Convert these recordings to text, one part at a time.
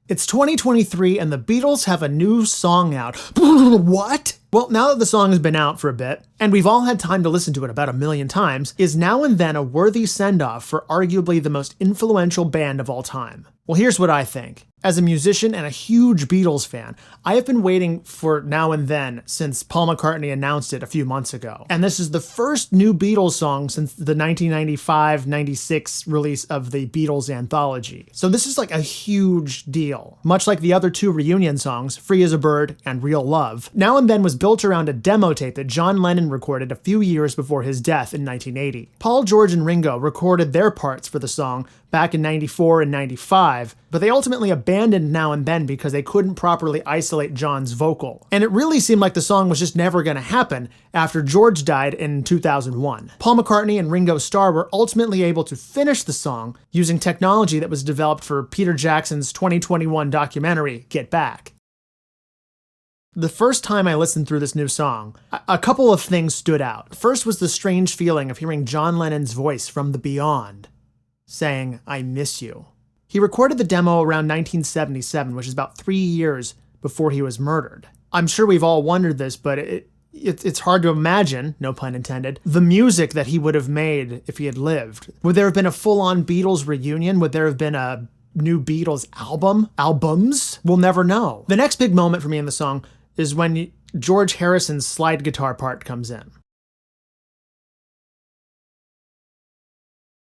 It's 2023 and the Beatles have a new song out. What? Well, now that the song has been out for a bit, and we've all had time to listen to it about 1,000,000 times, is Now and Then a worthy send-off for arguably the most influential band of all time? Well, here's what I think. As a musician and a huge Beatles fan, I have been waiting for Now and Then since Paul McCartney announced it a few months ago. And this is the first new Beatles song since the 1995-96 release of the Beatles anthology. So this is like a huge deal. Much like the other two reunion songs, Free as a Bird and Real Love, Now and Then was built around a demo tape that John Lennon recorded a few years before his death in 1980. Paul, George, and Ringo recorded their parts for the song back in 94 and 95, but they ultimately abandoned Now and Then because they couldn't properly isolate John's vocal. And it really seemed like the song was just never going to happen after George died in 2001. Paul McCartney and Ringo Starr were ultimately able to finish the song using technology that was developed for Peter Jackson's 2021 documentary, Get Back. The first time I listened through this new song, a couple of things stood out. First was the strange feeling of hearing John Lennon's voice from the beyond, saying, "I miss you." He recorded the demo around 1977, which is about 3 years before he was murdered. I'm sure we've all wondered this, but it's hard to imagine, no pun intended, the music that he would have made if he had lived. Would there have been a full-on Beatles reunion? Would there have been a new Beatles albums? We'll never know. The next big moment for me in the song is when George Harrison's slide guitar part comes in.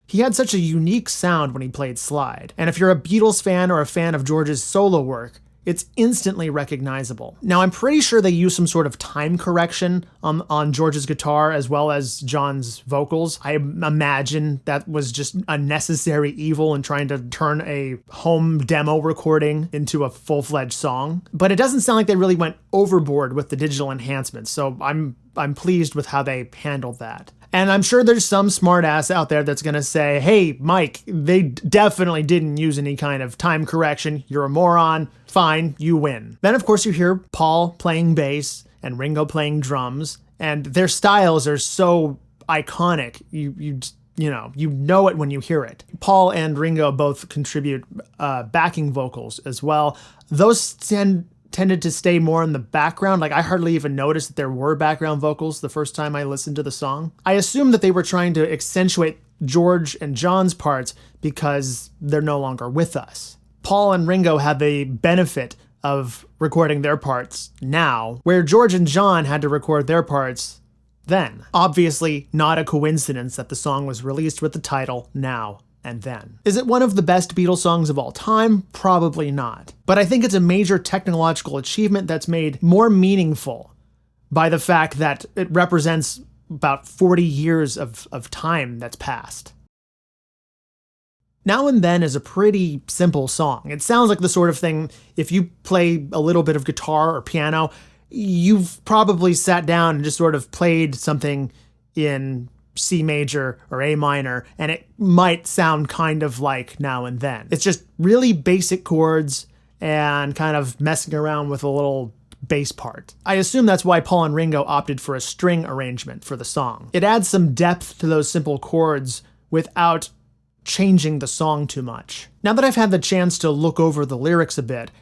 He had such a unique sound when he played slide, and if you're a Beatles fan or a fan of George's solo work, it's instantly recognizable. Now, I'm pretty sure they used some sort of time correction on George's guitar as well as John's vocals. I imagine that was just a necessary evil in trying to turn a home demo recording into a full-fledged song. But it doesn't sound like they really went overboard with the digital enhancements, so I'm pleased with how they handled that. And I'm sure there's some smartass out there that's going to say, hey, Mike, they definitely didn't use any kind of time correction. You're a moron. Fine, you win. Then, of course, you hear Paul playing bass and Ringo playing drums, and their styles are so iconic. You know it when you hear it. Paul and Ringo both contribute backing vocals as well. Those tended to stay more in the background. Like, I hardly even noticed that there were background vocals the first time I listened to the song. I assume that they were trying to accentuate George and John's parts because they're no longer with us. Paul and Ringo had the benefit of recording their parts now, where George and John had to record their parts then. Obviously, not a coincidence that the song was released with the title Now and Then. Is it one of the best Beatles songs of all time? Probably not. But I think it's a major technological achievement that's made more meaningful by the fact that it represents about 40 years of time that's passed. Now and Then is a pretty simple song. It sounds like the sort of thing, if you play a little bit of guitar or piano, you've probably sat down and just sort of played something in C major or A minor, and it might sound kind of like Now and Then. It's just really basic chords and kind of messing around with a little bass part. I assume that's why Paul and Ringo opted for a string arrangement for the song. It adds some depth to those simple chords without changing the song too much. Now that I've had the chance to look over the lyrics a bit,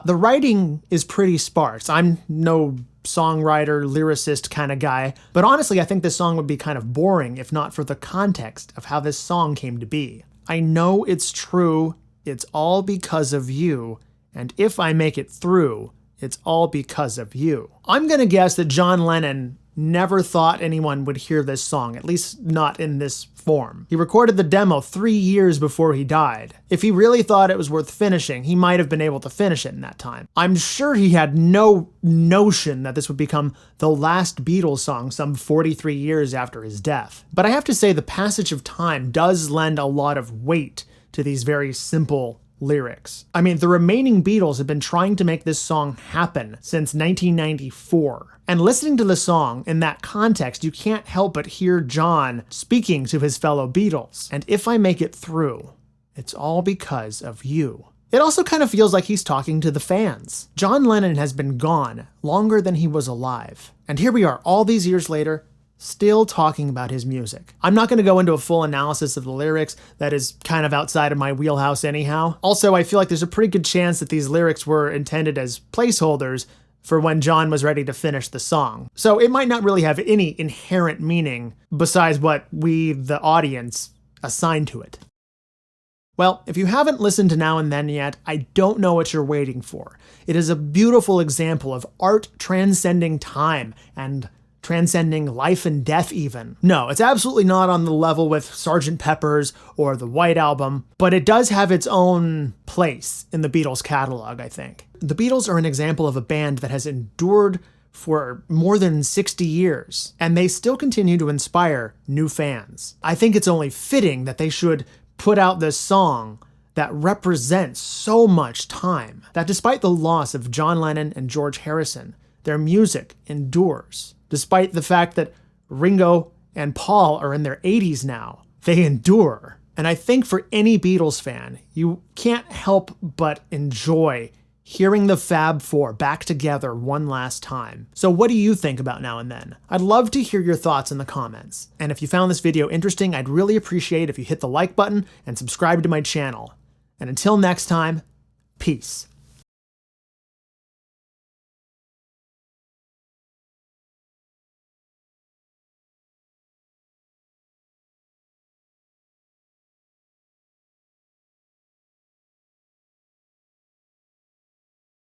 the writing is pretty sparse. I'm no songwriter, lyricist kind of guy, but honestly, I think this song would be kind of boring if not for the context of how this song came to be. I know it's true, it's all because of you, and if I make it through, it's all because of you. I'm gonna guess that John Lennon never thought anyone would hear this song, at least not in this form. He recorded the demo 3 years before he died. If he really thought it was worth finishing, he might have been able to finish it in that time. I'm sure he had no notion that this would become the last Beatles song some 43 years after his death. But I have to say the passage of time does lend a lot of weight to these very simple lyrics. I mean, the remaining Beatles have been trying to make this song happen since 1994. And listening to the song in that context, you can't help but hear John speaking to his fellow Beatles. And if I make it through, it's all because of you. It also kind of feels like he's talking to the fans. John Lennon has been gone longer than he was alive. And here we are all these years later, still talking about his music. I'm not going to go into a full analysis of the lyrics. That is kind of outside of my wheelhouse anyhow. Also, I feel like there's a pretty good chance that these lyrics were intended as placeholders for when John was ready to finish the song. So it might not really have any inherent meaning besides what we, the audience, assign to it. Well, if you haven't listened to Now and Then yet, I don't know what you're waiting for. It is a beautiful example of art transcending time and transcending life and death even. No, it's absolutely not on the level with Sgt. Pepper's or the White Album, but it does have its own place in the Beatles catalog, I think. The Beatles are an example of a band that has endured for more than 60 years, and they still continue to inspire new fans. I think it's only fitting that they should put out this song that represents so much time, that despite the loss of John Lennon and George Harrison, their music endures. Despite the fact that Ringo and Paul are in their 80s now, they endure. And I think for any Beatles fan, you can't help but enjoy hearing the Fab Four back together one last time. So what do you think about Now and Then? I'd love to hear your thoughts in the comments. And if you found this video interesting, I'd really appreciate if you hit the like button and subscribe to my channel. And until next time, peace.